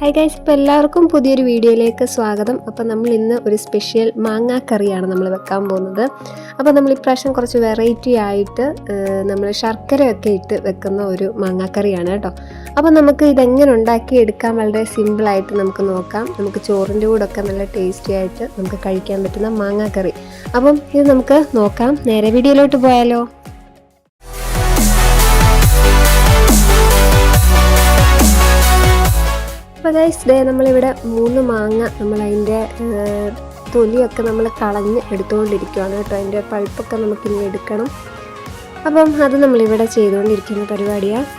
Hi guys, ഇപ്പോൾ എല്ലാവർക്കും പുതിയൊരു വീഡിയോയിലേക്ക് സ്വാഗതം. അപ്പോൾ നമ്മൾ ഇന്ന് ഒരു സ്പെഷ്യൽ മാങ്ങാ കറിയാണ് നമ്മൾ വെക്കാൻ പോകുന്നത്. അപ്പോൾ നമ്മൾ ഇപ്രാവശ്യം കുറച്ച് വെറൈറ്റി ആയിട്ട് നമ്മൾ ശർക്കരയൊക്കെ ഇട്ട് വെക്കുന്ന ഒരു മാങ്ങാ കറിയാണ് കേട്ടോ. അപ്പോൾ നമുക്ക് ഇതെങ്ങനെ ഉണ്ടാക്കിയെടുക്കാൻ വളരെ സിമ്പിളായിട്ട് നമുക്ക് നോക്കാം. നമുക്ക് ചോറിൻ്റെ കൂടെയൊക്കെ നല്ല ടേസ്റ്റി ആയിട്ട് നമുക്ക് കഴിക്കാൻ പറ്റുന്ന മാങ്ങാ കറി. അപ്പം ഇത് നമുക്ക് നോക്കാം. നേരെ വീഡിയോയിലോട്ട് പോയാലോ. അപ്പോൾ ഗൈസ്, നമ്മളിവിടെ 3 മാങ്ങ നമ്മളതിൻ്റെ തൊലിയൊക്കെ നമ്മൾ കളഞ്ഞ് എടുത്തുകൊണ്ടിരിക്കുകയാണ് കേട്ടോ. അതിൻ്റെ പൾപ്പൊക്കെ നമുക്കിനി എടുക്കണം. അപ്പം അത് നമ്മളിവിടെ ചെയ്തുകൊണ്ടിരിക്കുന്ന പരിപാടിയാണ്.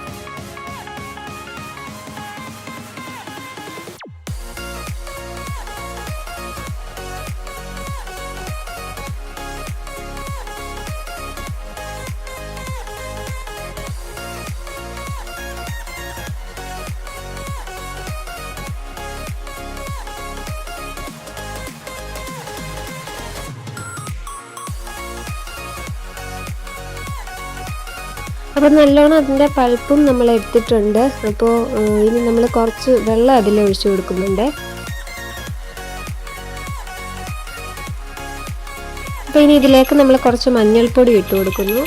അപ്പം നല്ലോണം അതിൻ്റെ പൾപ്പും നമ്മൾ എടുത്തിട്ടുണ്ട്. അപ്പോൾ ഇനി നമ്മൾ കുറച്ച് വെള്ളം അതിലൊഴിച്ച് കൊടുക്കുന്നുണ്ട്. അപ്പോൾ ഇനി ഇതിലേക്ക് നമ്മൾ കുറച്ച് മഞ്ഞൾപ്പൊടി ഇട്ട് കൊടുക്കുന്നു.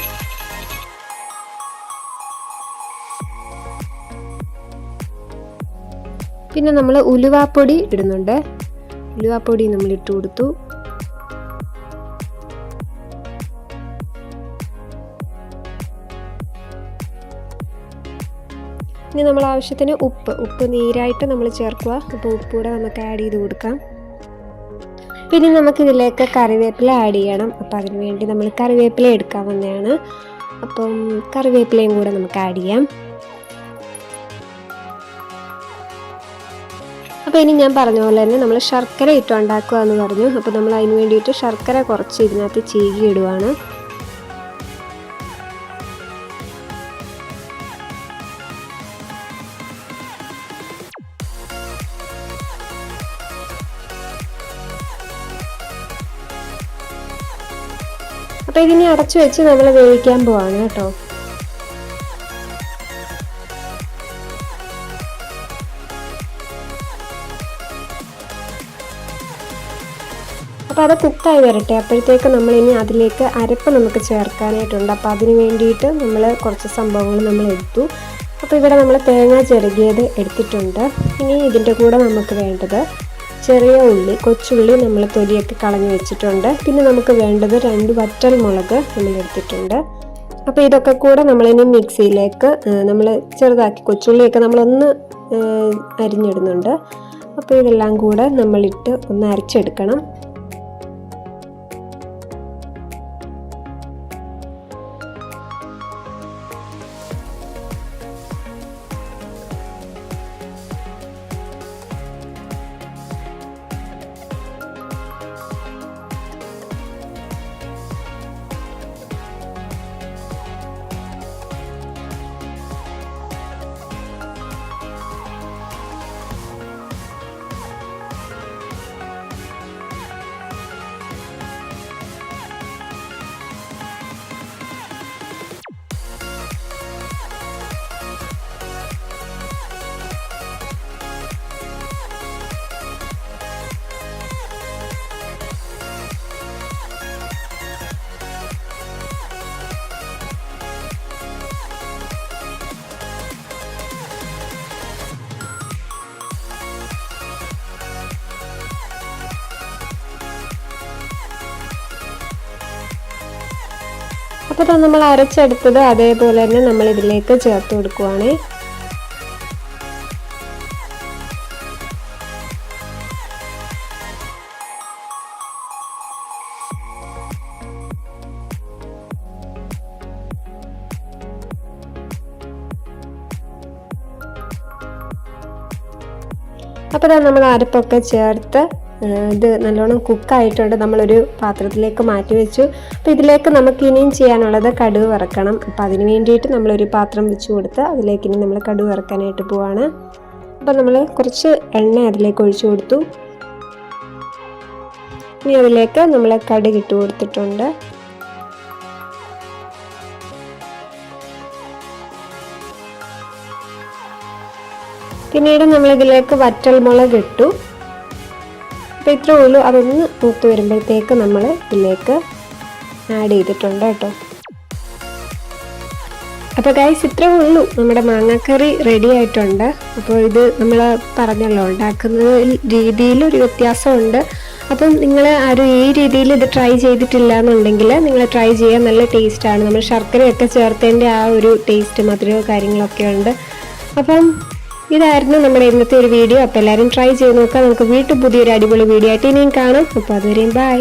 പിന്നെ നമ്മൾ ഉലുവാപ്പൊടി ഇടുന്നുണ്ട്. ഉലുവാപ്പൊടി നമ്മൾ ഇട്ട് കൊടുത്തു. ഇനി നമ്മൾ ആവശ്യത്തിന് ഉപ്പ് നീരായിട്ട് നമ്മൾ ചേർക്കുക. അപ്പോൾ ഉപ്പ് കൂടെ നമുക്ക് ആഡ് ചെയ്ത് കൊടുക്കാം. പിന്നെ നമുക്കിതിലേക്ക് കറിവേപ്പില ആഡ് ചെയ്യണം. അപ്പോൾ അതിന് വേണ്ടി നമ്മൾ കറിവേപ്പില എടുക്കാൻ വന്നതാണ്. അപ്പം കറിവേപ്പിലയും കൂടെ നമുക്ക് ആഡ് ചെയ്യാം. അപ്പോൾ ഇനി ഞാൻ പറഞ്ഞ പോലെ തന്നെ നമ്മൾ ശർക്കര ഇട്ട് ഉണ്ടാക്കുക എന്ന് പറഞ്ഞു. അപ്പോൾ നമ്മൾ അതിന് വേണ്ടിയിട്ട് ശർക്കര കുറച്ച് ഇതിനകത്ത് ചീകി ഇടുവാണ്. അപ്പോൾ ഇതിനെ അടച്ചു വെച്ച് നമ്മൾ വേവിക്കാൻ പോവാണ് കേട്ടോ. അപ്പോൾ അത് കുക്കായി വരട്ടെ. അപ്പോഴത്തേക്ക് നമ്മളിനി അതിലേക്ക് അരപ്പ് നമുക്ക് ചേർക്കാനായിട്ടുണ്ട്. അപ്പോൾ അതിന് വേണ്ടിയിട്ട് നമ്മൾ കുറച്ച് സംഭവങ്ങൾ നമ്മൾ എടുത്തു. അപ്പോൾ ഇവിടെ നമ്മൾ തേങ്ങ ചിരകിയത് എടുത്തിട്ടുണ്ട്. ഇനി ഇതിൻ്റെ കൂടെ നമുക്ക് വേണ്ടത് ചെറിയ ഉള്ളി, കൊച്ചുള്ളി നമ്മൾ തൊലിയൊക്കെ കളഞ്ഞ് വെച്ചിട്ടുണ്ട്. പിന്നെ നമുക്ക് വേണ്ടത് 2 വറ്റൽ മുളക് നമ്മൾ എടുത്തിട്ടുണ്ട്. അപ്പോൾ ഇതൊക്കെ കൂടെ നമ്മളിനി മിക്സിയിലേക്ക് നമ്മൾ ചെറുതാക്കി കൊച്ചുള്ളിയൊക്കെ നമ്മളൊന്ന് അരിഞ്ഞിടുന്നുണ്ട്. അപ്പോൾ ഇതെല്ലാം കൂടെ നമ്മളിട്ട് ഒന്ന് അരച്ചെടുക്കണം. അപ്പോൾ നമ്മൾ അരച്ചെടുത്തത് അതേപോലെ തന്നെ നമ്മൾ ഇതിലേക്ക് ചേർത്ത് കൊടുക്കുവാണ്. അപ്പോൾ നമ്മൾ അരപ്പൊക്കെ ചേർത്ത് ഇത് നല്ലോണം കുക്കായിട്ടുണ്ട്. നമ്മളൊരു പാത്രത്തിലേക്ക് മാറ്റി വെച്ചു. അപ്പോൾ ഇതിലേക്ക് നമുക്ക് ഇനിയും ചെയ്യാനുള്ളത് കടുക് വറക്കണം. അപ്പോൾ അതിന് വേണ്ടിയിട്ട് നമ്മളൊരു പാത്രം വെച്ച് കൊടുത്ത് അതിലേക്ക് ഇനി നമ്മൾ കടുക് വറക്കാനായിട്ട് പോവാണ്. അപ്പോൾ നമ്മൾ കുറച്ച് എണ്ണ അതിലേക്ക് ഒഴിച്ചു കൊടുത്തു. ഇനി അതിലേക്ക് നമ്മൾ കടുക് ഇട്ട് കൊടുത്തിട്ടുണ്ട്. പിന്നീട് നമ്മളിതിലേക്ക് വറ്റൽമുളക് ഇട്ടു. അപ്പോൾ ഇത്രയേ ഉള്ളൂ. അതൊന്ന് മൂത്ത് വരുമ്പോഴത്തേക്ക് നമ്മൾ ഇതിലേക്ക് ആഡ് ചെയ്തിട്ടുണ്ട് കേട്ടോ. അപ്പോൾ ഗൈസ് ഇത്രയേ ഉള്ളൂ, നമ്മുടെ മാങ്ങാക്കറി റെഡി ആയിട്ടുണ്ട്. അപ്പോൾ ഇത് നമ്മൾ പറഞ്ഞല്ലോ ഉണ്ടാക്കുന്ന രീതിയിൽ ഒരു വ്യത്യാസമുണ്ട്. അപ്പം നിങ്ങൾ ആരും ഈ രീതിയിൽ ഇത് ട്രൈ ചെയ്തിട്ടില്ല എന്നുണ്ടെങ്കിൽ നിങ്ങൾ ട്രൈ ചെയ്യാൻ നല്ല ടേസ്റ്റാണ്. നമ്മൾ ശർക്കരയൊക്കെ ചേർത്തതിൻ്റെ ആ ഒരു ടേസ്റ്റ് മധുരവും കാര്യങ്ങളൊക്കെ ഉണ്ട്. അപ്പം ഇതായിരുന്നു നമ്മുടെ ഇന്നത്തെ ഒരു വീഡിയോ. അപ്പോൾ എല്ലാവരും ട്രൈ ചെയ്ത് നോക്കാം. നമുക്ക് വീണ്ടും പുതിയൊരു അടിപൊളി വീഡിയോ ആയിട്ട് ഇനിയും കാണാം. അപ്പോൾ അതുവരെയും ബൈ.